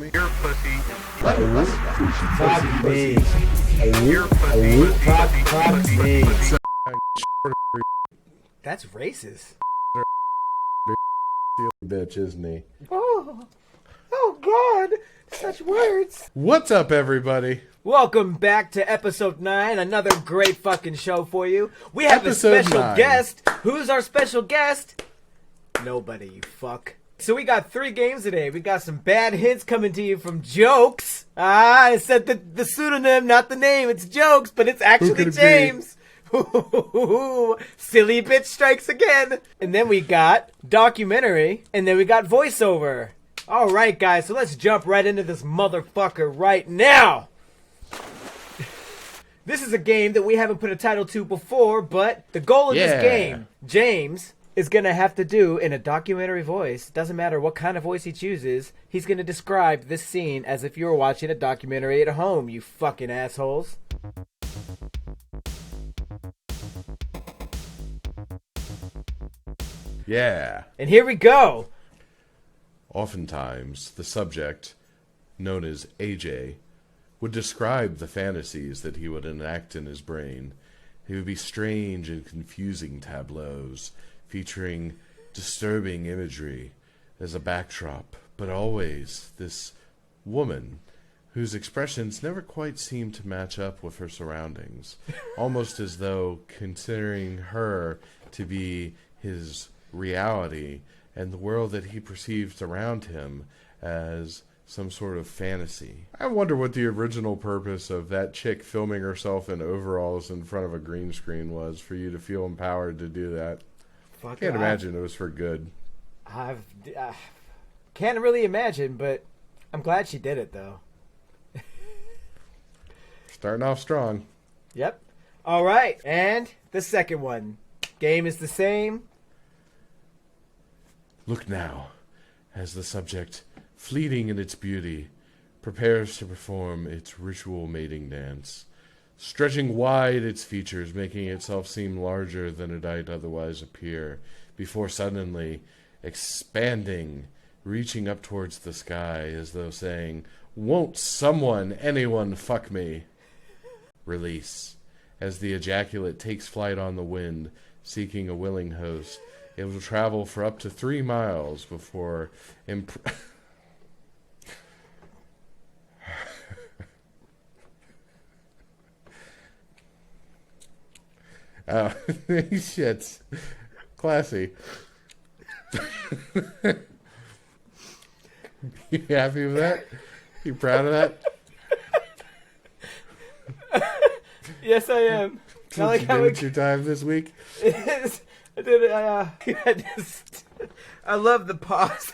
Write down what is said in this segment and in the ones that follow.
Your pussy. Fuck me. Your pussy. Fuck me. That's racist. Bitch, isn't he? Oh God, such words. What's up, everybody? Welcome back to episode 9, another great fucking show for you. We have Episode a special 9. guest. Who's our special guest? Nobody, you fuck. So we got 3 games today. We got some bad hints coming to you from Jokes. I said the pseudonym, not the name. It's Jokes, but it's actually James. Silly bitch strikes again. And then we got documentary, and then we got voiceover. All right, guys, so let's jump right into this motherfucker right now. This is a game that we haven't put a title to before, but the goal of this game, James is going to have to do in a documentary voice. Doesn't matter what kind of voice he chooses. He's going to describe this scene as if you were watching a documentary at home, you fucking assholes. Yeah. And here we go. Oftentimes, the subject, known as AJ, would describe the fantasies that he would enact in his brain. They would be strange and confusing tableaus, featuring disturbing imagery as a backdrop, but always this woman whose expressions never quite seem to match up with her surroundings, almost as though considering her to be his reality and the world that he perceives around him as some sort of fantasy. I wonder what the original purpose of that chick filming herself in overalls in front of a green screen was, for you to feel empowered to do that. Can't imagine it was for good. Can't really imagine, but I'm glad she did it, though. Starting off strong. Yep. All right, and the second one. Game is the same. Look now, as the subject, fleeting in its beauty, prepares to perform its ritual mating dance, stretching wide its features, making itself seem larger than it might otherwise appear, before suddenly expanding, reaching up towards the sky, as though saying, "Won't anyone fuck me?" Release. As the ejaculate takes flight on the wind, seeking a willing host, it will travel for up to 3 miles before Oh, shit. Classy. You happy with that? You proud of that? Yes, I am. I like how it's your time this week. It is. I did it. I love the pause.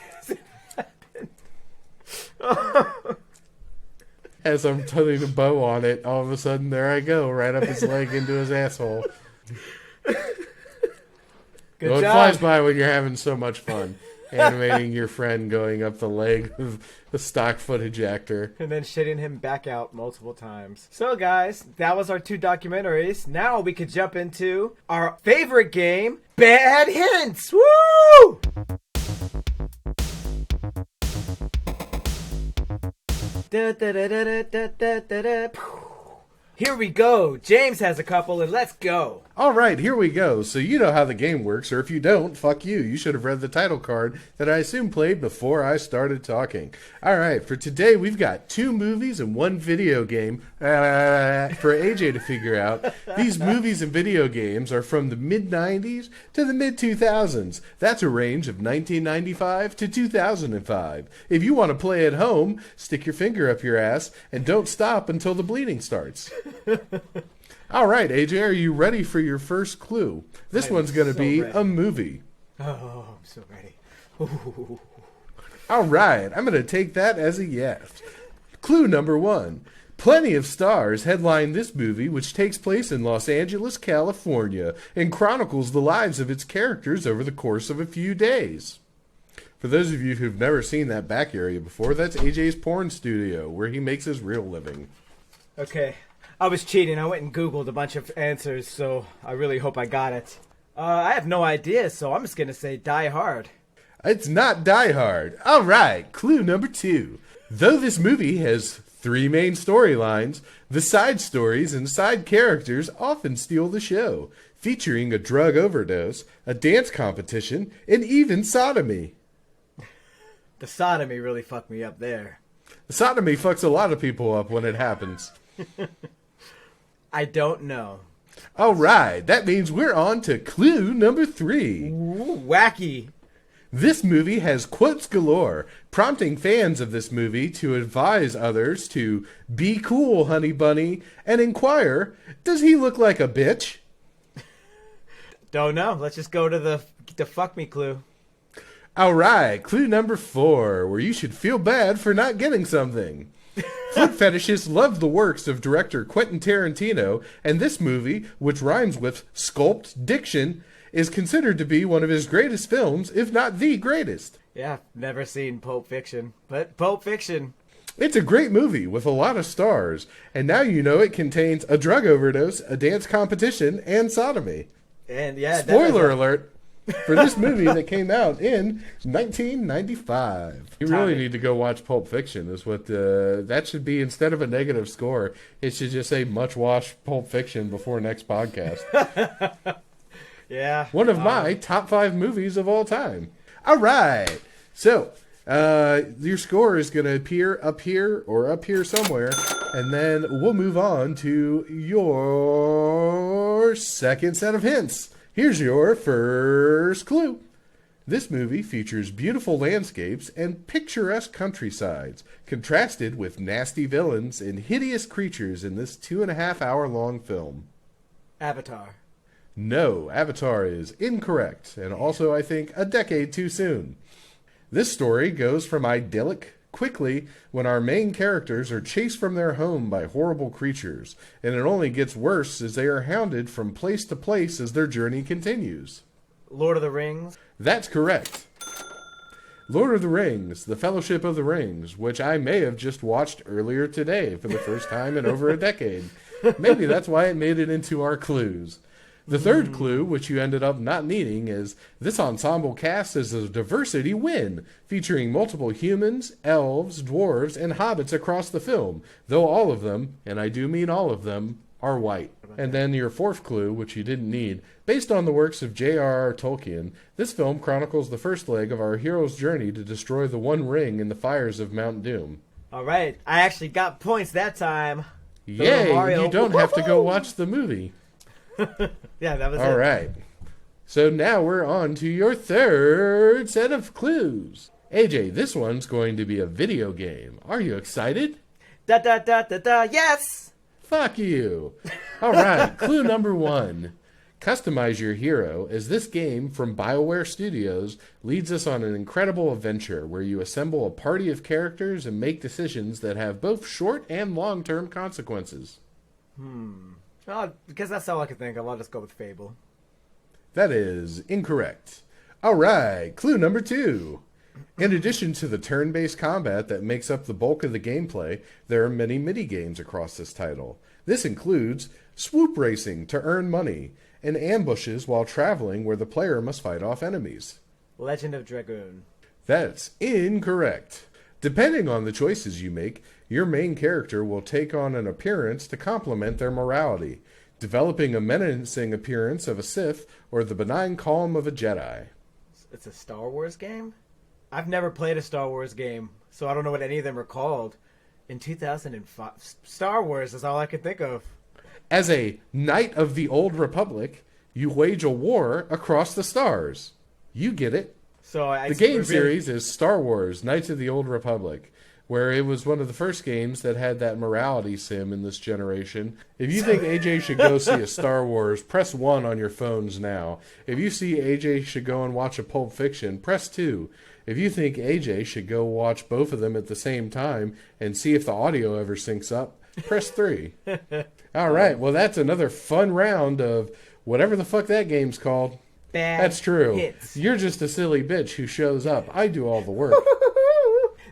As I'm putting a bow on it, all of a sudden, there I go, right up his leg into his asshole. Good It job. flies by when you're having so much fun. Animating your friend going up the leg of a stock footage actor. And then shitting him back out multiple times. So guys, that was our 2 documentaries. Now we could jump into our favorite game, Bad Hints. Woo! Da, da, da, da, da, da, da, da. Here we go. James has a couple, and let's go. All right, here we go. So you know how the game works, or if you don't, fuck you. You should have read the title card that I assume played before I started talking. All right, for today, we've got 2 movies and 1 video game for AJ to figure out. These movies and video games are from the mid-90s to the mid-2000s. That's a range of 1995 to 2005. If you want to play at home, stick your finger up your ass and don't stop until the bleeding starts. All right, AJ, are you ready for your first clue? This one's going to be ready. a movie. Oh, I'm so ready. Ooh. All right, I'm going to take that as a yes. Clue number 1. Plenty of stars headline this movie, which takes place in Los Angeles, California, and chronicles the lives of its characters over the course of a few days. For those of you who've never seen that back area before, that's AJ's porn studio, where he makes his real living. Okay. I was cheating. I went and Googled a bunch of answers, so I really hope I got it. I have no idea, so I'm just going to say Die Hard. It's not Die Hard. All right, clue number 2. Though this movie has 3 main storylines, the side stories and side characters often steal the show, featuring a drug overdose, a dance competition, and even sodomy. The sodomy really fucked me up there. The sodomy fucks a lot of people up when it happens. I don't know. All right, that means we're on to clue number 3. Ooh, wacky. This movie has quotes galore, prompting fans of this movie to advise others to be cool, honey bunny, and inquire, does he look like a bitch? Don't know. Let's just go to the fuck me clue. All right, clue number 4, where you should feel bad for not getting something. Foot fetishists love the works of director Quentin Tarantino, and this movie, which rhymes with sculpt diction, is considered to be one of his greatest films, if not the greatest. Yeah, never seen Pulp Fiction, but Pulp Fiction. It's a great movie with a lot of stars, and now you know it contains a drug overdose, a dance competition, and sodomy. And yeah, Spoiler alert for this movie that came out in 1995. You really need to go watch Pulp Fiction. Is what that should be. Instead of a negative score, it should just say much watch Pulp Fiction before next podcast. Yeah. One of my top 5 movies of all time. All right. So, your score is going to appear up here or up here somewhere. And then we'll move on to your second set of hints. Here's your first clue. This movie features beautiful landscapes and picturesque countrysides, contrasted with nasty villains and hideous creatures in this 2.5-hour long film. Avatar. No, Avatar is incorrect, and also, I think, a decade too soon. This story goes from idyllic quickly when our main characters are chased from their home by horrible creatures, and it only gets worse as they are hounded from place to place as their journey continues. Lord of the Rings. That's correct. Lord of the Rings, The Fellowship of the Rings, which I may have just watched earlier today for the first time in over a decade. Maybe that's why it made it into our clues. The third clue, which you ended up not needing, is this ensemble cast is a diversity win, featuring multiple humans, elves, dwarves, and hobbits across the film, though all of them, and I do mean all of them, are white. And then your fourth clue, which you didn't need, based on the works of J.R.R. Tolkien, this film chronicles the first leg of our hero's journey to destroy the One Ring in the fires of Mount Doom. All right, I actually got points that time. Yay, you don't have to go watch the movie. Yeah, that was All right. So now we're on to your third set of clues. AJ, this one's going to be a video game. Are you excited? Da da da da da, yes! Fuck you. All right, clue number 1. Customize your hero, as this game from BioWare Studios leads us on an incredible adventure where you assemble a party of characters and make decisions that have both short and long-term consequences. Oh, because that's all I could think of. I'll just go with Fable. That is incorrect. All right, clue number 2. In addition to the turn-based combat that makes up the bulk of the gameplay, there are many mini-games across this title. This includes swoop racing to earn money, and ambushes while traveling where the player must fight off enemies. Legend of Dragoon. That's incorrect. Depending on the choices you make, your main character will take on an appearance to complement their morality, developing a menacing appearance of a Sith or the benign calm of a Jedi. It's a Star Wars game? I've never played a Star Wars game, so I don't know what any of them are called. In 2005, Star Wars is all I could think of. As a Knight of the Old Republic, you wage a war across the stars. You get it. So the game series is Star Wars, Knights of the Old Republic, where it was one of the first games that had that morality sim in this generation. If you think AJ should go see a Star Wars, press 1 on your phones now. If you see AJ should go and watch a Pulp Fiction, press 2. If you think AJ should go watch both of them at the same time and see if the audio ever syncs up, press 3. All right, well, that's another fun round of whatever the fuck that game's called. Bad That's true. hits. You're just a silly bitch who shows up. I do all the work.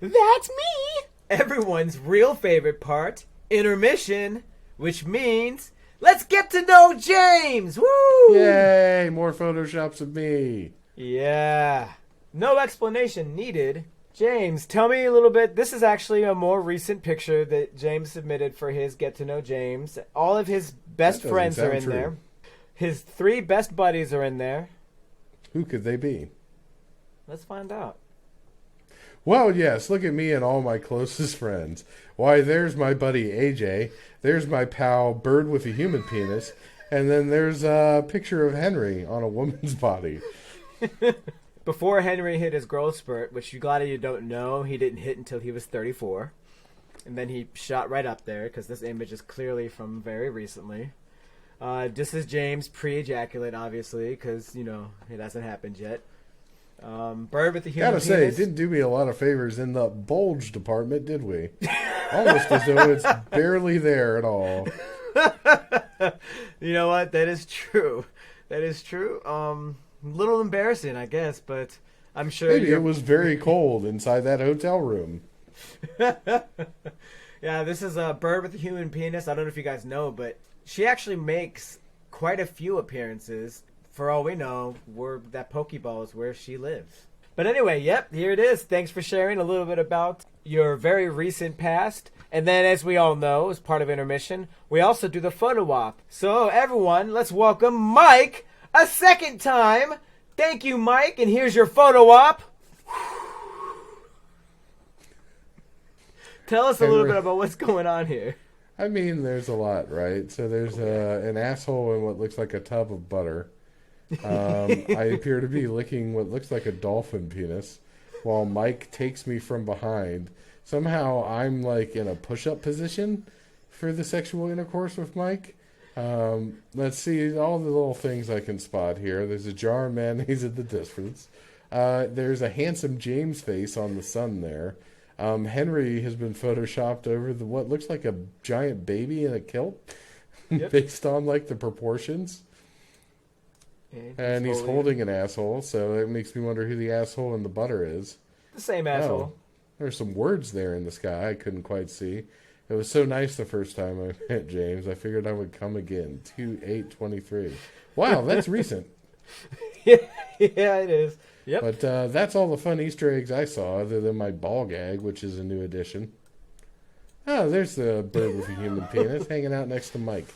That's me! Everyone's real favorite part, intermission, which means, let's get to know James! Woo! Yay, more photoshops of me. Yeah. No explanation needed. James, tell me a little bit. This is actually a more recent picture that James submitted for his Get to Know James. All of his best friends are in there. His 3 best buddies are in there. Who could they be? Let's find out. Well, yes, look at me and all my closest friends. Why, there's my buddy AJ. There's my pal Bird with a Human Penis. And then there's a picture of Henry on a woman's body. Before Henry hit his growth spurt, which you glad you don't know, he didn't hit until he was 34. And then he shot right up there, because this image is clearly from very recently. This is James pre-ejaculate, obviously, because, you know, it hasn't happened yet. Bird with the Human Penis. Gotta say, it didn't do me a lot of favors in the bulge department, did we? Almost as though it's barely there at all. You know what? That is true. That is true. A little embarrassing, I guess, but I'm sure maybe it was very cold inside that hotel room. Yeah, this is a Bird with a Human Penis. I don't know if you guys know, but she actually makes quite a few appearances. For all we know, that Pokeball is where she lives. But anyway, yep, here it is. Thanks for sharing a little bit about your very recent past. And then, as we all know, as part of intermission, we also do the photo op. So, everyone, let's welcome Mike a second time. Thank you, Mike, and here's your photo op. Tell us a little bit about what's going on here. I mean, there's a lot, right? So there's an asshole in what looks like a tub of butter. I appear to be licking what looks like a dolphin penis, while Mike takes me from behind. Somehow I'm like in a push-up position for the sexual intercourse with Mike. Let's see all the little things I can spot here. There's a jar of mayonnaise at the distance. There's a handsome James face on the sun there. Henry has been photoshopped over what looks like a giant baby in a kilt, yep. Based on like the proportions. And he's holding an asshole, so it makes me wonder who the asshole in the butter is. The same asshole. Oh, there's some words there in the sky I couldn't quite see. It was so nice the first time I met James. I figured I would come again. 2/8/23. Wow, that's recent. Yeah, it is. Yep. But that's all the fun Easter eggs I saw, other than my ball gag, which is a new addition. Oh, there's the Bird with a Human Penis hanging out next to Mike.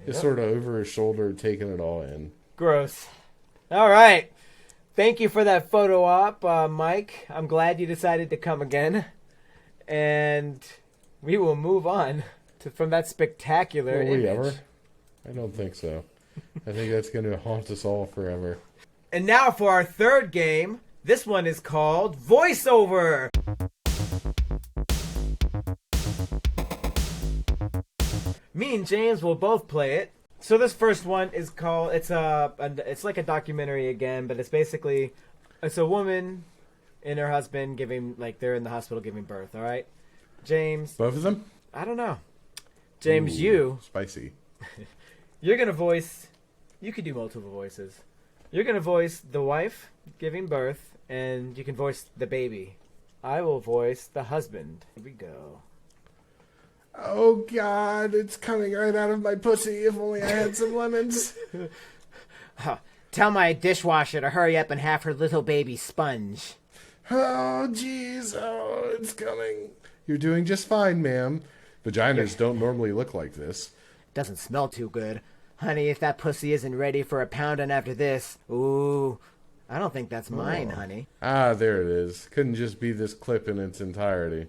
Just sort of over his shoulder, taking it all in. Gross. All right. Thank you for that photo op, Mike. I'm glad you decided to come again. And we will move on from that spectacular image. Ever? I don't think so. I think that's going to haunt us all forever. And now for our third game. This one is called Voiceover. Me and James will both play it. So this first one is called, it's like a documentary again, but it's a woman and her husband they're in the hospital giving birth, all right? James. Both of them? I don't know. James, Spicy. You're going to voice, you could do multiple voices. You're going to voice the wife giving birth, and you can voice the baby. I will voice the husband. Here we go. Oh, God, it's coming right out of my pussy. If only I had some lemons. Tell my dishwasher to hurry up and have her little baby sponge. Oh, jeez. Oh, it's coming. You're doing just fine, ma'am. Vaginas don't normally look like this. Doesn't smell too good. Honey, if that pussy isn't ready for a pounding after this, ooh, I don't think that's mine, honey. Ah, there it is. Couldn't just be this clip in its entirety.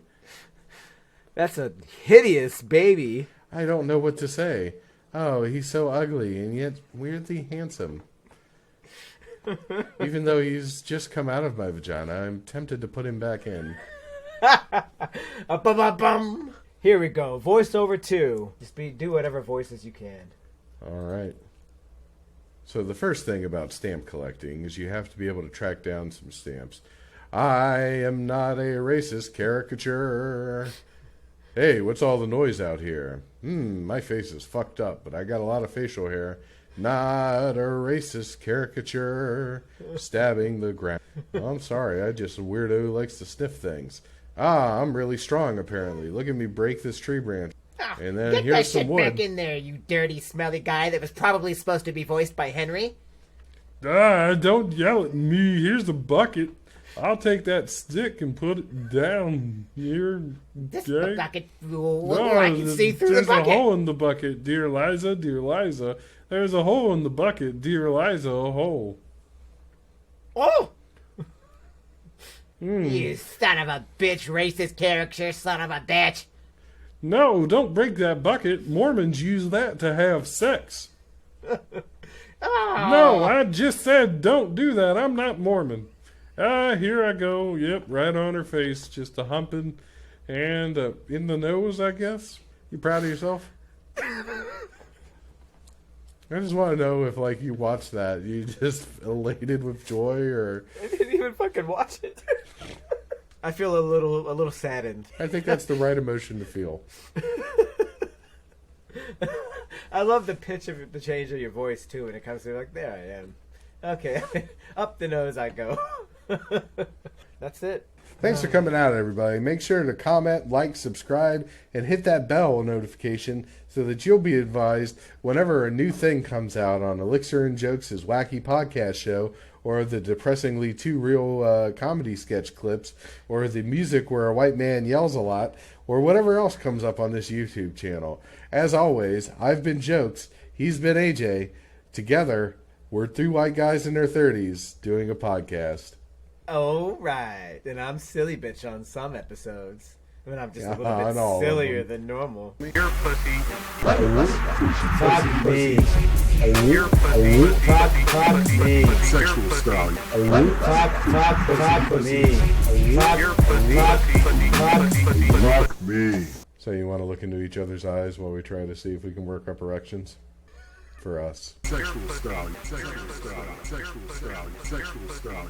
That's a hideous baby. I don't know what to say. Oh, he's so ugly and yet weirdly handsome. Even though he's just come out of my vagina, I'm tempted to put him back in. Here we go. Voiceover 2. Just do whatever voices you can. All right. So the first thing about stamp collecting is you have to be able to track down some stamps. I am not a racist caricature. Hey, what's all the noise out here? My face is fucked up, but I got a lot of facial hair. Not a racist caricature. Stabbing the ground. Oh, I'm sorry, I just a weirdo who likes to sniff things. I'm really strong, apparently. Look at me break this tree branch. And then Get here's that some shit wood. back in there, you dirty, smelly guy that was probably supposed to be voiced by Henry. Don't yell at me. Here's the bucket. I'll take that stick and put it down here, This Jay. bucket. Oh, I can see through the There's a bucket. hole in the bucket, dear Liza, dear Liza. There's a hole in the bucket, dear Liza, a hole. Oh! You son of a bitch, racist caricature, son of a bitch. No, don't break that bucket. Mormons use that to have sex. Oh. No, I just said don't do that. I'm not Mormon. Here I go. Yep, right on her face. Just a humping and in the nose, I guess. You proud of yourself? I just want to know if, like, you watched that, you just elated with joy, or... I didn't even fucking watch it. I feel a little saddened. I think that's the right emotion to feel. I love the pitch of the change of your voice too when it comes to like, there I am. Okay, up the nose I go. That's it. Thanks for coming out, everybody. Make sure to comment, like, subscribe, and hit that bell notification so that you'll be advised whenever a new thing comes out on Elixir and Jokes' wacky podcast show, or the depressingly too real comedy sketch clips, or the music where a white man yells a lot, or whatever else comes up on this YouTube channel. As always, I've been Jokes, he's been AJ. Together, we're three white guys in their 30s doing a podcast. Oh, right. And I'm silly bitch on some episodes. I mean, I'm just a little on bit all of sillier them. than normal. Your pussy. Fuck me. Your pussy. Fuck me. Sexual style. Fuck me. Your pussy. Fuck me. So you want to look into each other's eyes while we try to see if we can work up erections? For us. Sexual style. Sexual style. Sexual style. Sexual style.